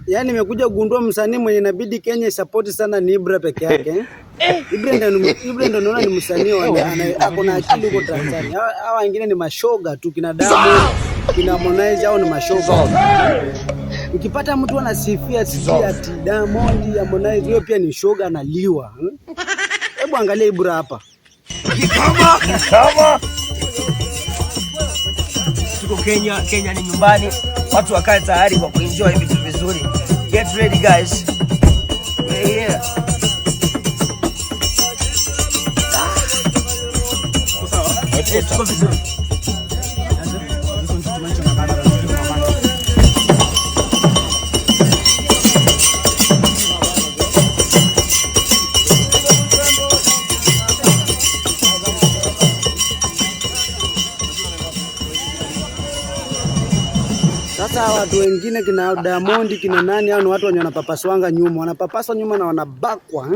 Yaani nimekuja kugundua msanii mwenye inabidi Kenya support sana ni Ibra peke yake. Ibra ndio naona ni msanii ako na akili huko Tanzania. Hawa wengine ni mashoga tu, kina Diamond, kina Harmonize au ni mashoga. Ukipata mtu anasifia ati Diamond, Harmonize, hiyo pia ni shoga analiwa. Hebu angalia Ibra hapa. Kama tuko Kenya ni nyumbani, watu wakae tayari kwa kuenjoy vitu vizuri. Get ready guys. We're here. Sasa watu wengine kina Diamond, kina nani, hao ni watu wenye wanapapaswanga nyuma, wanapapaswa nyuma na wanabakwa